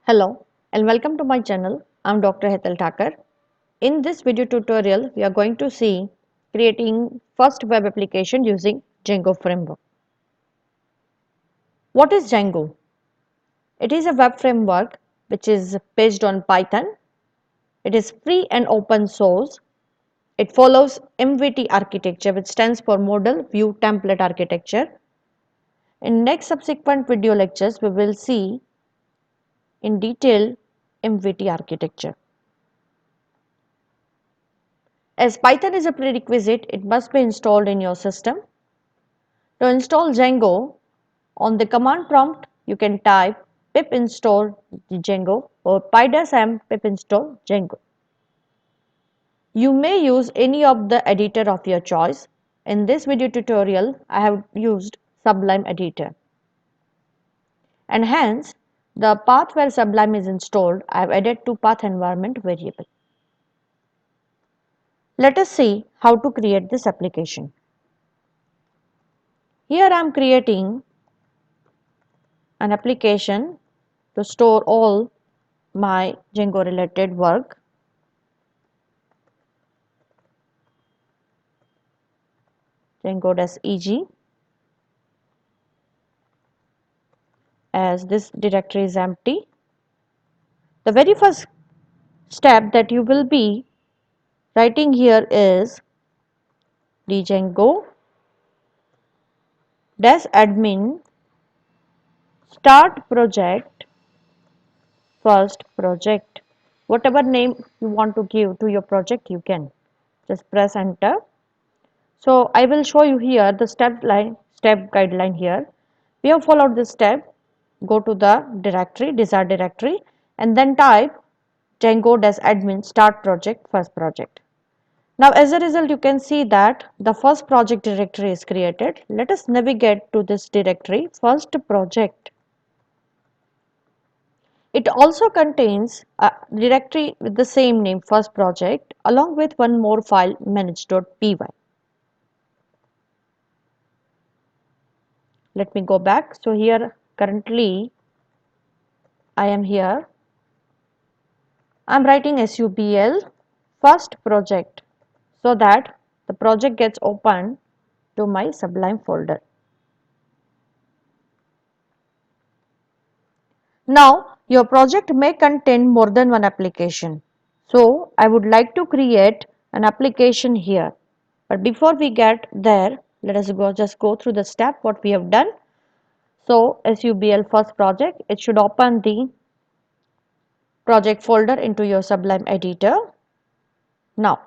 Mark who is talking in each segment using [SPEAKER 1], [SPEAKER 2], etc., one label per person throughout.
[SPEAKER 1] Hello and welcome to my channel. I'm Dr. Hetal Thakur. In this video tutorial, we are going to see creating first web application using Django framework. What is Django? It is a web framework which is based on Python. It is free and open source. It follows MVT architecture, which stands for Model View Template Architecture. In next subsequent video lectures, we will see in detail MVT architecture. As Python is a prerequisite, it must be installed in your system. To install Django, on the command prompt, you can type pip install Django or py-m pip install Django. You may use any of the editor of your choice. In this video tutorial, I have used Sublime editor. And hence, the path where Sublime is installed, I have added to path environment variable. Let us see how to create this application. Here I am creating an application to store all my Django related work. Django-eg, as this directory is empty. The very first step that you will be writing here is django -admin start project first project. Whatever name you want to give to your project, you can just press enter. So I will show you here the step guideline here. We have followed this step. Go to the directory, desired directory, and then type Django-admin start project first project. Now as a result, you can see that the first project directory is created. Let us navigate to this directory, first project. It also contains a directory with the same name, first project, along with one more file, manage.py. Let me go back. So here currently I am here. I am writing subl first project so that the project gets opened to my Sublime folder. Now your project may contain more than one application. So I would like to create an application here. But before we get there, let us just go through the step what we have done. So subl first project, it should open the project folder into your Sublime editor. Now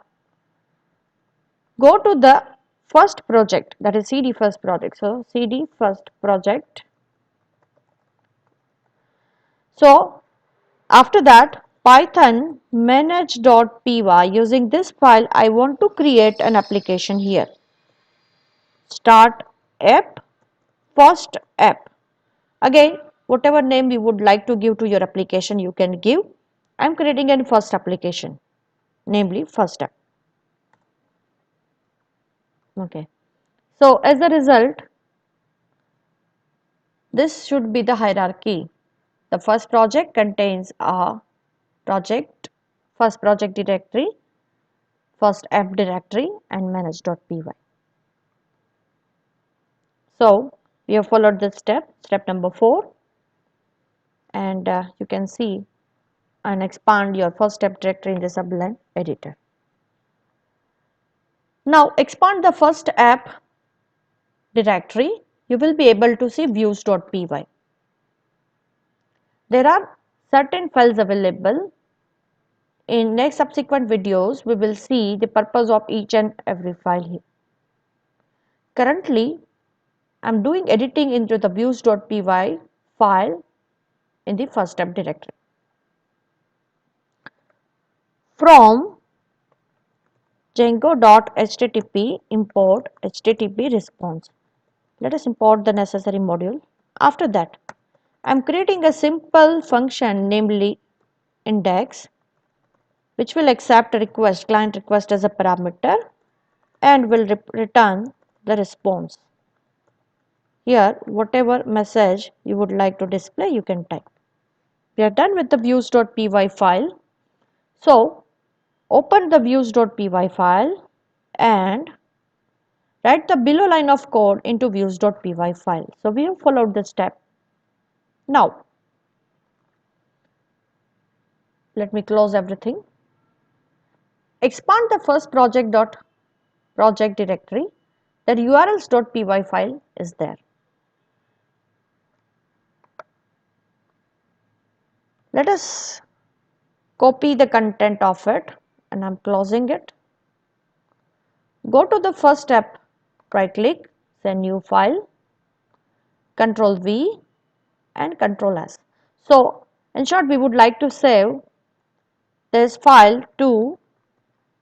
[SPEAKER 1] go to the first project, that is cd first project. So cd first project. So after that, Python manage.py, using this file I want to create an application here. Start app, first app. Again, whatever name you would like to give to your application, you can give. I am creating a first application, namely first app. Okay. So as a result, this should be the hierarchy. The first project contains a project, first project directory, first app directory, and manage.py. So we have followed this step number 4, and you can see and expand your first step directory in the Sublime editor. Now expand the first app directory, you will be able to see views.py. There are certain files available. In next subsequent videos, we will see the purpose of each and every file here. Currently, I am doing editing into the views.py file in the first step directory. From Django.http import http response. Let us import the necessary module. After that, I am creating a simple function, namely index, which will accept a request, client request as a parameter, and will return the response. Here, whatever message you would like to display, you can type. We are done with the views.py file. So open the views.py file and write the below line of code into views.py file. So we have followed this step. Now let me close everything. Expand the first project directory. The urls.py file is there. Let us copy the content of it, and I'm closing it. Go to the first step, right click, say new file, Control V and Control S. So in short, we would like to save this file to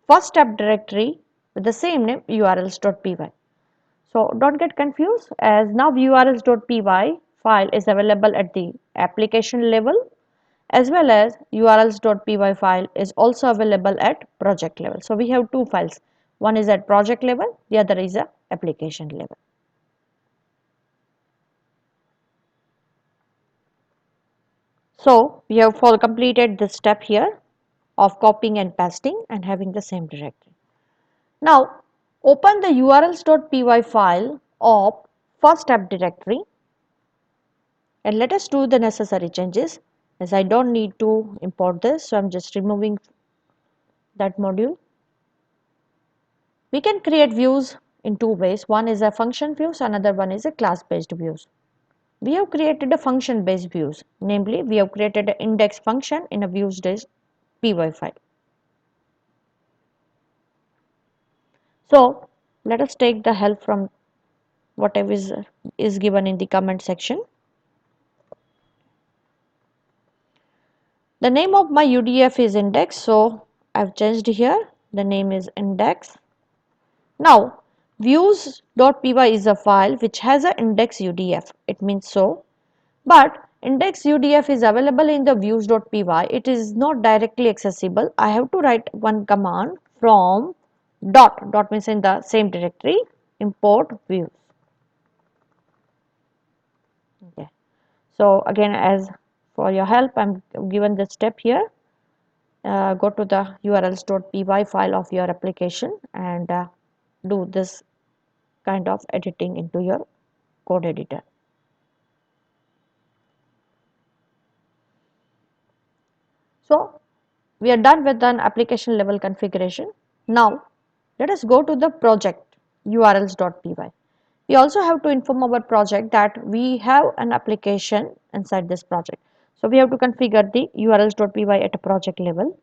[SPEAKER 1] first step directory with the same name urls.py. So don't get confused, as now urls.py file is available at the application level, as well as urls.py file is also available at project level. So we have two files, one is at project level, the other is at application level. So we have completed this step here of copying and pasting and having the same directory. Now open the urls.py file of first step directory and let us do the necessary changes, as I don't need to import this, so I'm just removing that module. We can create views in two ways. One is a function views, another one is a class based views. We have created a function based views, namely we have created an index function in a views.py file. So let us take the help from whatever is given in the comment section. The name of my UDF is index, so I've changed here, the name is index. Now views.py is a file which has an index UDF, it means so, but index UDF is available in the views.py, it is not directly accessible. I have to write one command from dot means in the same directory, import views. Okay. So again, as for your help, I'm given this step here. Go to the urls.py file of your application and do this kind of editing into your code editor. So we are done with an application level configuration. Now let us go to the project urls.py. We also have to inform our project that we have an application inside this project. So we have to configure the urls.py at a project level.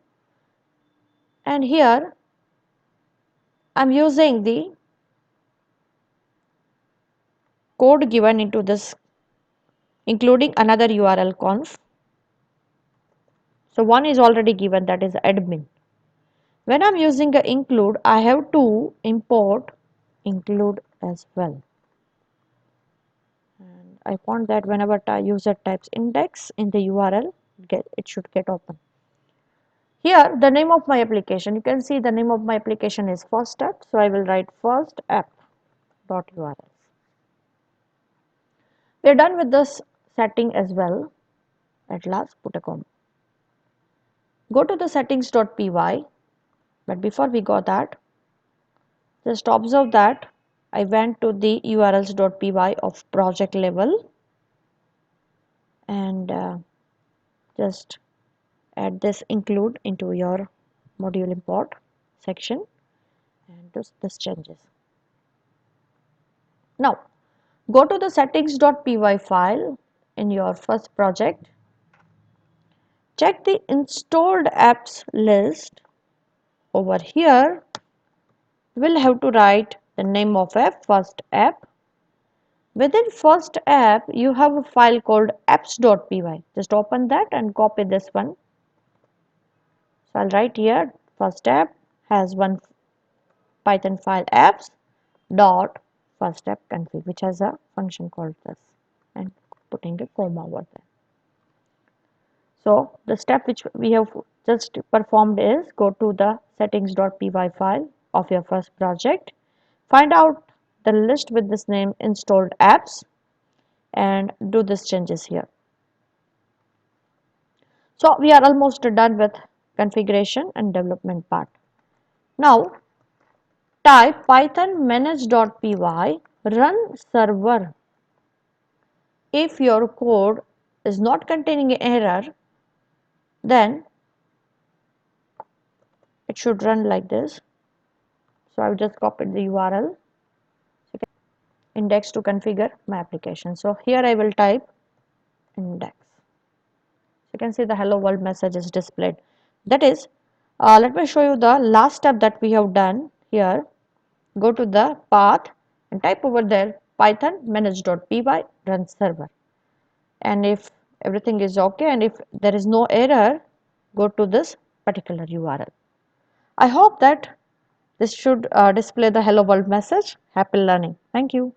[SPEAKER 1] And here I am using the code given into this, including another URL conf. So one is already given, that is admin. When I am using a include, I have to import include as well. And I want that whenever user types index in the URL, it should get open. Here the name of my application, you can see the name of my application is first step, so I will write first app.url. We are done with this setting as well. At last put a comma. Go to the settings.py, but before we go that, just observe that I went to the urls.py of project level and just add this include into your module import section and this changes. Now go to the settings.py file in your first project, check the installed apps list. Over here we'll have to write the name of a first app. Within first app you have a file called apps.py, just open that and copy this one. So I'll write here first app has one Python file apps dot first app config, which has a function called this, and putting a comma over there. So the step which we have just performed is go to the settings.py file of your first project, find out the list with this name installed apps and do this changes here. So we are almost done with configuration and development part. Now type python manage.py run server. If your code is not containing an error, then it should run like this. So I've just copied the URL, index to configure my application. So here I will type index. You can see the hello world message is displayed. That is, let me show you the last step that we have done here. Go to the path and type over there python manage.py run server. And if everything is okay and if there is no error, go to this particular URL. I hope that this should display the hello world message. Happy learning. Thank you.